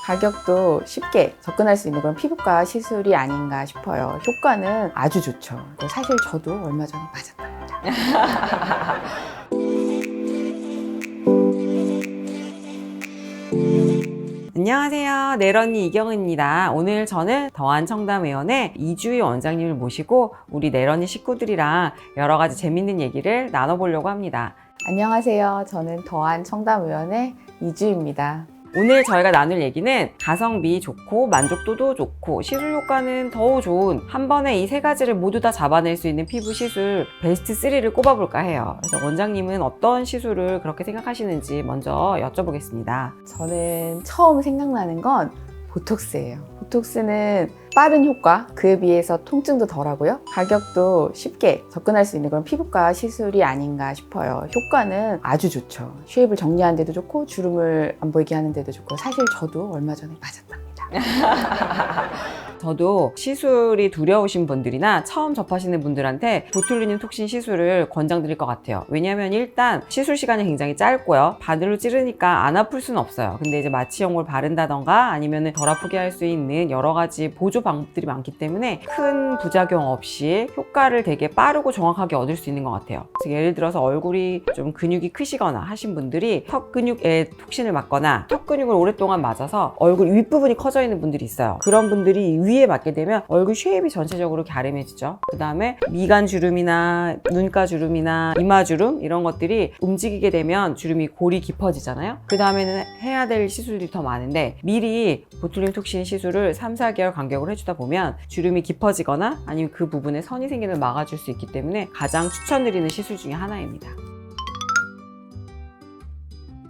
가격도 쉽게 접근할 수 있는 그런 피부과 시술이 아닌가 싶어요. 효과는 아주 좋죠. 사실 저도 얼마 전에 맞았답니다. 안녕하세요. 내런이 이경은입니다. 오늘 저는 더한청담의원의 이주희 원장님을 모시고 우리 내런이 식구들이랑 여러 가지 재밌는 얘기를 나눠보려고 합니다. 안녕하세요. 저는 더한청담의원의 이주희입니다. 오늘 저희가 나눌 얘기는 가성비 좋고 만족도도 좋고 시술 효과는 더욱 좋은 한 번에 이 세 가지를 모두 다 잡아낼 수 있는 피부 시술 베스트 3를 꼽아볼까 해요. 그래서 원장님은 어떤 시술을 그렇게 생각하시는지 먼저 여쭤보겠습니다. 저는 처음 생각나는 건 보톡스예요. 보톡스는 빠른 효과, 그에 비해서 통증도 덜하고요. 가격도 쉽게 접근할 수 있는 그런 피부과 시술이 아닌가 싶어요. 효과는 아주 좋죠. 쉐입을 정리하는 데도 좋고 주름을 안 보이게 하는 데도 좋고 사실 저도 얼마 전에 맞았답니다. 저도 시술이 두려우신 분들이나 처음 접하시는 분들한테 보툴리눔 톡신 시술을 권장드릴 것 같아요. 왜냐하면 일단 시술 시간이 굉장히 짧고요. 바늘로 찌르니까 안 아플 수는 없어요. 근데 이제 마취용을 바른다던가 아니면 덜 아프게 할 수 있는 여러 가지 보조 방법들이 많기 때문에 큰 부작용 없이 효과를 되게 빠르고 정확하게 얻을 수 있는 것 같아요. 그래서 예를 들어서 얼굴이 좀 근육이 크시거나 하신 분들이 턱 근육에 톡신을 맞거나 턱 근육을 오랫동안 맞아서 얼굴 윗부분이 커져 있는 분들이 있어요. 그런 분들이 위에 맞게 되면 얼굴 쉐입이 전체적으로 갸름해지죠. 그 다음에 미간 주름이나 눈가 주름이나 이마 주름 이런 것들이 움직이게 되면 주름이 골이 깊어지잖아요. 그 다음에는 해야 될 시술들이 더 많은데 미리 보툴리눔 톡신 시술을 3-4개월 간격으로 해주다 보면 주름이 깊어지거나 아니면 그 부분에 선이 생기는 걸 막아줄 수 있기 때문에 가장 추천드리는 시술 중에 하나입니다.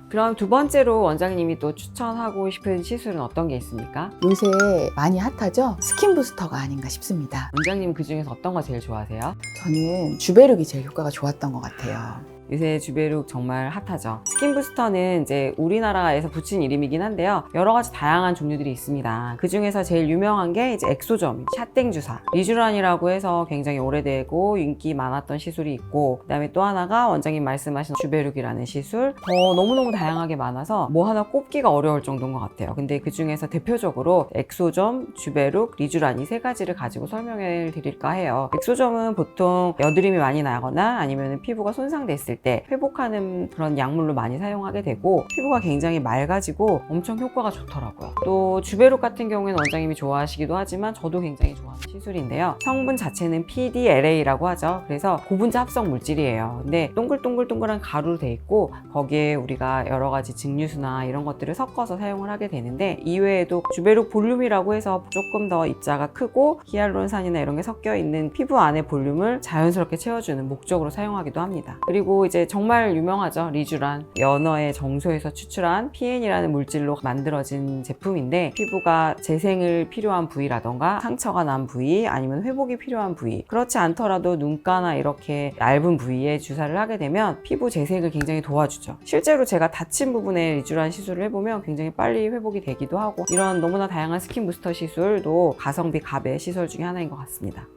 그럼 두 번째로 원장님이 또 추천하고 싶은 시술은 어떤 게 있습니까? 요새 많이 핫하죠? 스킨 부스터가 아닌가 싶습니다. 원장님 그 중에서 어떤 거 제일 좋아하세요? 저는 주베룩이 제일 효과가 좋았던 것 같아요. 요새 주베룩 정말 핫하죠. 스킨 부스터는 이제 우리나라에서 붙인 이름이긴 한데요. 여러 가지 다양한 종류들이 있습니다. 그 중에서 제일 유명한 게 이제 엑소점, 샷땡 주사, 리쥬란이라고 해서 굉장히 오래되고 인기 많았던 시술이 있고, 그다음에 또 하나가 원장님 말씀하신 주베룩이라는 시술. 너무너무 다양하게 많아서 뭐 하나 꼽기가 어려울 정도인 것 같아요. 근데 그 중에서 대표적으로 엑소점, 주베룩, 리쥬란 이 세 가지를 가지고 설명을 드릴까 해요. 엑소점은 보통 여드름이 많이 나거나 아니면 피부가 손상됐을 때 회복하는 그런 약물로 많이 사용하게 되고 피부가 굉장히 맑아지고 엄청 효과가 좋더라고요. 또 주베룩 같은 경우에는 원장님이 좋아하시기도 하지만 저도 굉장히 좋아하는 시술인데요. 성분 자체는 PDLA라고 하죠. 그래서 고분자 합성 물질이에요. 근데 동글동글동글한 가루로 돼 있고 거기에 우리가 여러 가지 증류수나 이런 것들을 섞어서 사용을 하게 되는데 이외에도 주베룩 볼륨이라고 해서 조금 더 입자가 크고 히알루론산이나 이런 게 섞여 있는 피부 안의 볼륨을 자연스럽게 채워주는 목적으로 사용하기도 합니다. 그리고 이제 정말 유명하죠. 리쥬란, 연어의 정소에서 추출한 PN이라는 물질로 만들어진 제품인데 피부가 재생을 필요한 부위라던가 상처가 난 부위 아니면 회복이 필요한 부위, 그렇지 않더라도 눈가나 이렇게 얇은 부위에 주사를 하게 되면 피부 재생을 굉장히 도와주죠. 실제로 제가 다친 부분에 리쥬란 시술을 해보면 굉장히 빨리 회복이 되기도 하고 이런 너무나 다양한 스킨 부스터 시술도 가성비 갑의 시술 중에 하나인 것 같습니다.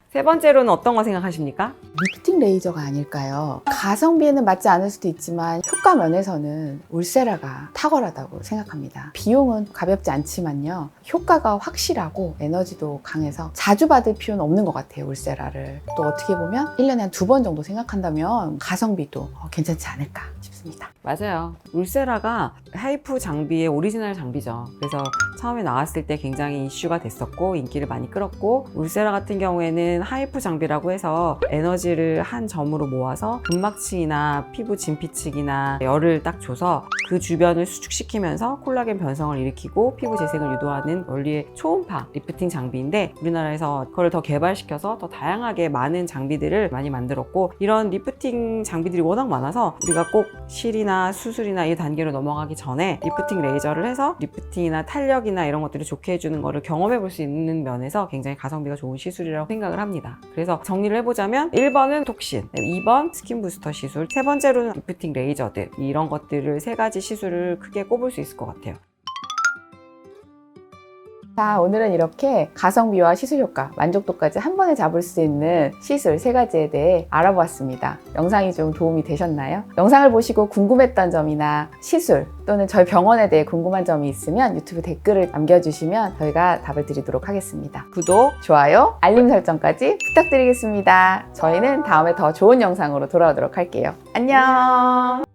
세 번째로는 어떤 거 생각하십니까? 리프팅 레이저가 아닐까요? 가성비에는 맞지 않을 수도 있지만 효과 면에서는 울세라가 탁월하다고 생각합니다. 비용은 가볍지 않지만요. 효과가 확실하고 에너지도 강해서 자주 받을 필요는 없는 것 같아요. 울세라를. 또 어떻게 보면 1년에 한 2번 정도 생각한다면 가성비도 괜찮지 않을까 싶습니다. 맞아요. 울세라가 하이프 장비의 오리지널 장비죠. 그래서 처음에 나왔을 때 굉장히 이슈가 됐었고 인기를 많이 끌었고 울세라 같은 경우에는 하이프 장비라고 해서 에너지를 한 점으로 모아서 근막층이나 피부 진피층이나 열을 딱 줘서 그 주변을 수축시키면서 콜라겐 변성을 일으키고 피부 재생을 유도하는 원리의 초음파 리프팅 장비인데 우리나라에서 그걸 더 개발시켜서 더 다양하게 많은 장비들을 많이 만들었고 이런 리프팅 장비들이 워낙 많아서 우리가 꼭 실이나 수술이나 이 단계로 넘어가기 전에 리프팅 레이저를 해서 리프팅이나 탄력이나 이런 것들을 좋게 해주는 거를 경험해 볼 수 있는 면에서 굉장히 가성비가 좋은 시술이라고 생각을 합니다. 그래서 정리를 해보자면 1번은 톡신, 2번 스킨 부스터 시술, 세 번째로는 리프팅 레이저들 이런 것들을 세 가지 시술을 크게 꼽을 수 있을 것 같아요. 자, 오늘은 이렇게 가성비와 시술 효과, 만족도까지 한 번에 잡을 수 있는 시술 3가지에 대해 알아보았습니다. 영상이 좀 도움이 되셨나요? 영상을 보시고 궁금했던 점이나 시술 또는 저희 병원에 대해 궁금한 점이 있으면 유튜브 댓글을 남겨주시면 저희가 답을 드리도록 하겠습니다. 구독, 좋아요, 알림 설정까지 부탁드리겠습니다. 저희는 다음에 더 좋은 영상으로 돌아오도록 할게요. 안녕!